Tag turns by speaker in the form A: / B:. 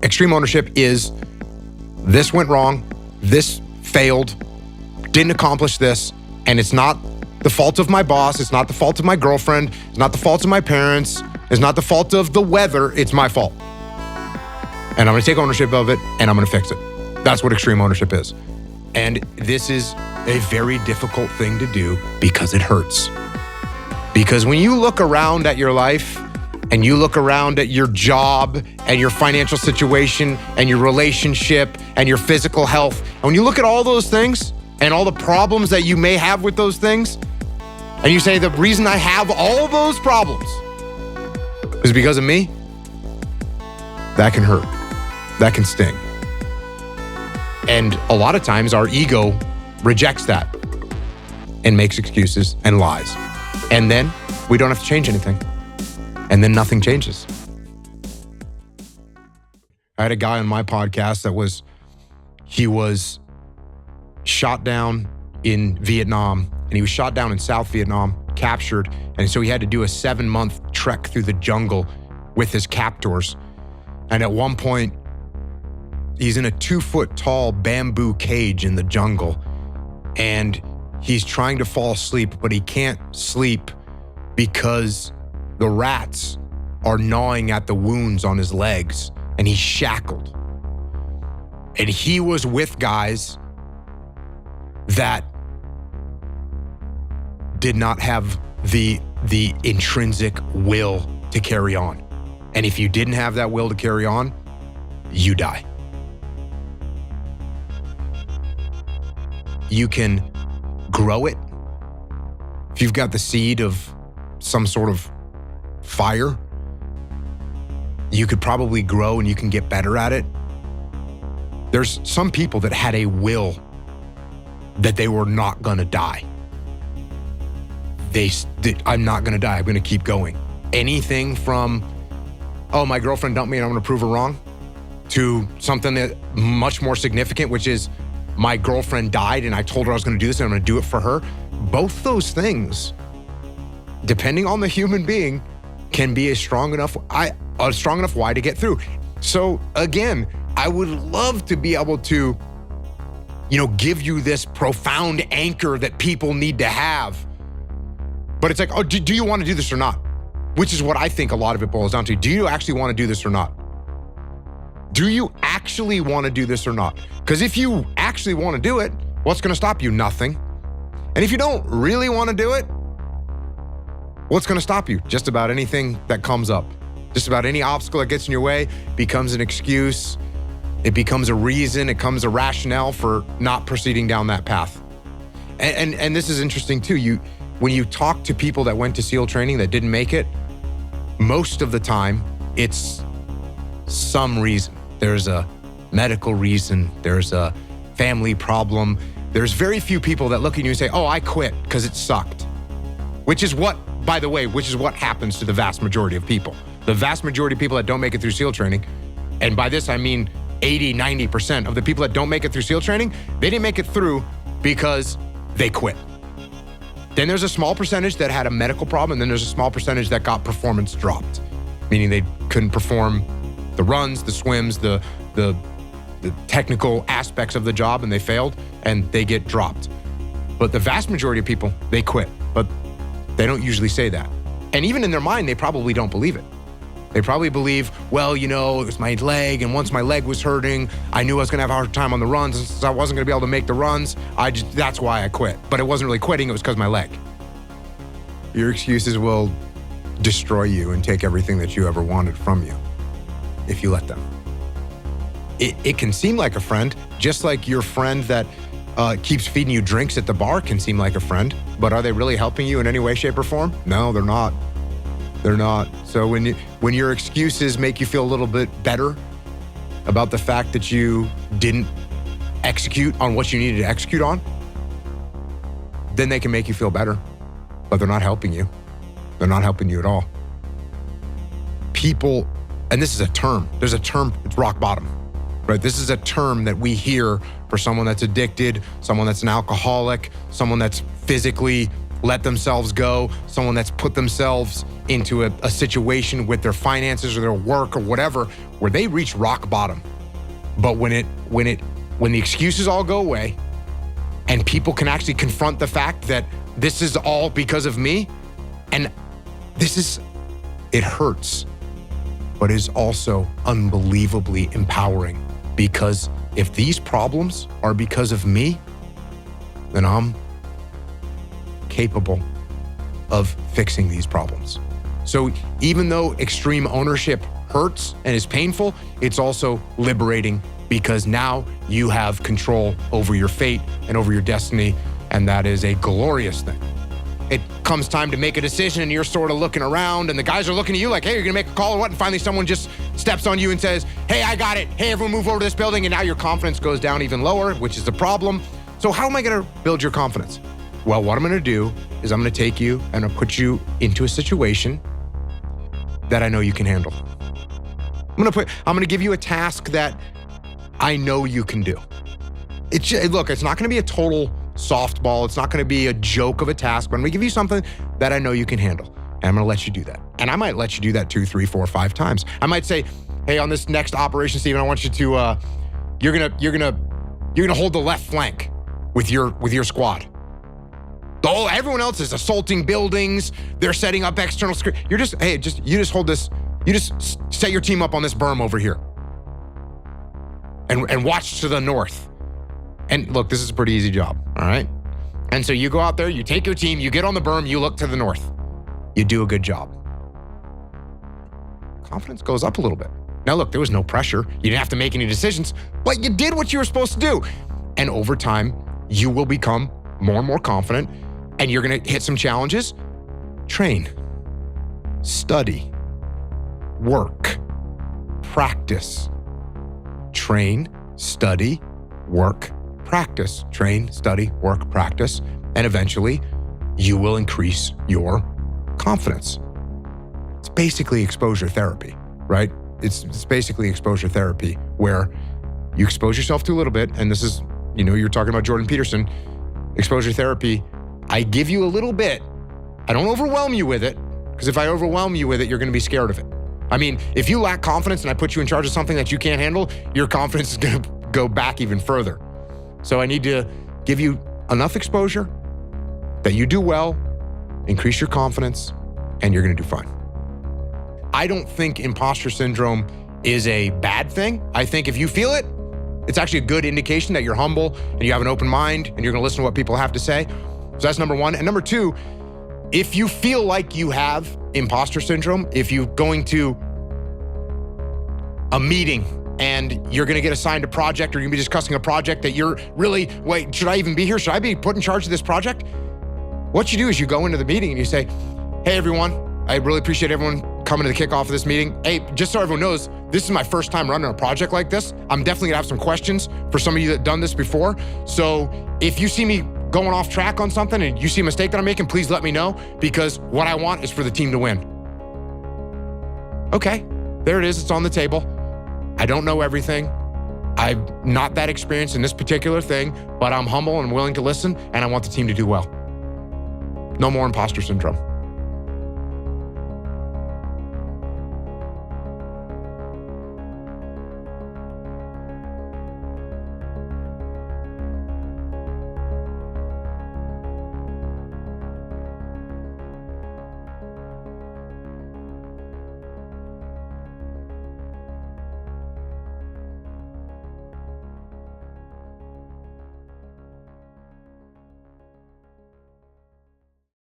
A: Extreme ownership is this went wrong, this failed, didn't accomplish this, and it's not the fault of my boss, it's not the fault of my girlfriend, it's not the fault of my parents, it's not the fault of the weather, it's my fault. And I'm gonna take ownership of it and I'm gonna fix it. That's what extreme ownership is. And this is a very difficult thing to do because it hurts. Because when you look around at your life and you look around at your job and your financial situation and your relationship and your physical health, and when you look at all those things and all the problems that you may have with those things, and you say, the reason I have all those problems is because of me, that can hurt. That can sting. And a lot of times our ego rejects that and makes excuses and lies. And then we don't have to change anything. And then nothing changes. I had a guy on my podcast that he was shot down in Vietnam, and he was shot down in South Vietnam, captured. And so he had to do a 7-month trek through the jungle with his captors. And at one point, he's in a 2-foot tall bamboo cage in the jungle, and he's trying to fall asleep, but he can't sleep because the rats are gnawing at the wounds on his legs, and he's shackled. And he was with guys that did not have the intrinsic will to carry on. And if you didn't have that will to carry on, you die. You can grow it. If you've got the seed of some sort of fire, you could probably grow and you can get better at it. There's some people that had a will that they were not gonna die. I'm not gonna die, I'm gonna keep going. Anything from, oh, my girlfriend dumped me and I'm gonna prove her wrong, to something that much more significant, which is my girlfriend died and I told her I was gonna do this and I'm gonna do it for her. Both those things, depending on the human being, can be a strong enough why to get through. So again, I would love to be able to, give you this profound anchor that people need to have. But it's like, oh, do you want to do this or not? Which is what I think a lot of it boils down to. Do you actually want to do this or not? Do you actually want to do this or not? Because if you actually want to do it, what's going to stop you? Nothing. And if you don't really want to do it, what's going to stop you? Just about anything that comes up. Just about any obstacle that gets in your way becomes an excuse. It becomes a reason. It becomes a rationale for not proceeding down that path. And this is interesting too. When you talk to people that went to SEAL training that didn't make it, most of the time it's some reason. There's a medical reason. There's a family problem. There's very few people that look at you and say, oh, I quit because it sucked. Which is what happens to the vast majority of people. The vast majority of people that don't make it through SEAL training, and by this I mean 80, 90% of the people that don't make it through SEAL training, they didn't make it through because they quit. Then there's a small percentage that had a medical problem, and then there's a small percentage that got performance dropped, meaning they couldn't perform the runs, the swims, the technical aspects of the job, and they failed, and they get dropped. But the vast majority of people, they quit, but they don't usually say that. And even in their mind, they probably don't believe it. They probably believe, well, it was my leg, and once my leg was hurting, I knew I was gonna have a hard time on the runs, and since I wasn't gonna be able to make the runs, that's why I quit. But it wasn't really quitting, it was because of my leg. Your excuses will destroy you and take everything that you ever wanted from you if you let them. It can seem like a friend, just like your friend that keeps feeding you drinks at the bar can seem like a friend, but are they really helping you in any way, shape, or form? No, they're not. They're not. So when your excuses make you feel a little bit better about the fact that you didn't execute on what you needed to execute on, then they can make you feel better, but they're not helping you. They're not helping you at all. People, and this is a term, there's a term, it's rock bottom, right? This is a term that we hear for someone that's addicted, someone that's an alcoholic, someone that's physically let themselves go, someone that's put themselves into a situation with their finances or their work or whatever, where they reach rock bottom. But when the excuses all go away and people can actually confront the fact that this is all because of me, and it hurts, but is also unbelievably empowering, because if these problems are because of me, then I'm capable of fixing these problems. So even though extreme ownership hurts and is painful, it's also liberating, because now you have control over your fate and over your destiny, and that is a glorious thing. It comes time to make a decision and you're sort of looking around and the guys are looking at you like, hey, you're gonna make a call or what? And finally someone just steps on you and says, hey, I got it. Hey, everyone move over to this building. And now your confidence goes down even lower, which is the problem. So how am I gonna build your confidence? Well, what I'm gonna do is I'm gonna take you and I'll put you into a situation that I know you can handle. I'm gonna give you a task that I know you can do. Look, it's not gonna be a total softball. It's not gonna be a joke of a task, but I'm gonna give you something that I know you can handle. And I'm gonna let you do that. And I might let you do that 2, 3, 4, 5 times. I might say, hey, on this next operation, Steven, I want you to, you're gonna hold the left flank with your squad. Everyone else is assaulting buildings. They're setting up external security. You just hold this. You just set your team up on this berm over here. And watch to the north. And look, this is a pretty easy job, all right? And so you go out there, you take your team, you get on the berm, you look to the north. You do a good job. Confidence goes up a little bit. Now look, there was no pressure. You didn't have to make any decisions, but you did what you were supposed to do. And over time, you will become more and more confident, and you're gonna hit some challenges. Train, study, work, practice. Train, study, work, practice. Train, study, work, practice. And eventually, you will increase your confidence. It's basically exposure therapy, right? It's basically exposure therapy, where you expose yourself to a little bit, and this is, you're talking about Jordan Peterson. Exposure therapy, I give you a little bit. I don't overwhelm you with it, because if I overwhelm you with it, you're gonna be scared of it. I mean, if you lack confidence and I put you in charge of something that you can't handle, your confidence is gonna go back even further. So I need to give you enough exposure that you do well, increase your confidence, and you're gonna do fine. I don't think imposter syndrome is a bad thing. I think if you feel it, it's actually a good indication that you're humble and you have an open mind and you're gonna listen to what people have to say. So that's number one. And number two, if you feel like you have imposter syndrome, if you're going to a meeting and you're gonna get assigned a project, or you're gonna be discussing a project that you're really, wait, should I even be here? Should I be put in charge of this project? What you do is you go into the meeting and you say, hey everyone, I really appreciate everyone coming to the kickoff of this meeting. Hey, just so everyone knows, this is my first time running a project like this. I'm definitely gonna have some questions for some of you that done this before. So if you see me going off track on something and you see a mistake that I'm making, please let me know, because what I want is for the team to win. Okay, there it is, it's on the table. I don't know everything. I'm not that experienced in this particular thing, but I'm humble and willing to listen, and I want the team to do well. No more imposter syndrome.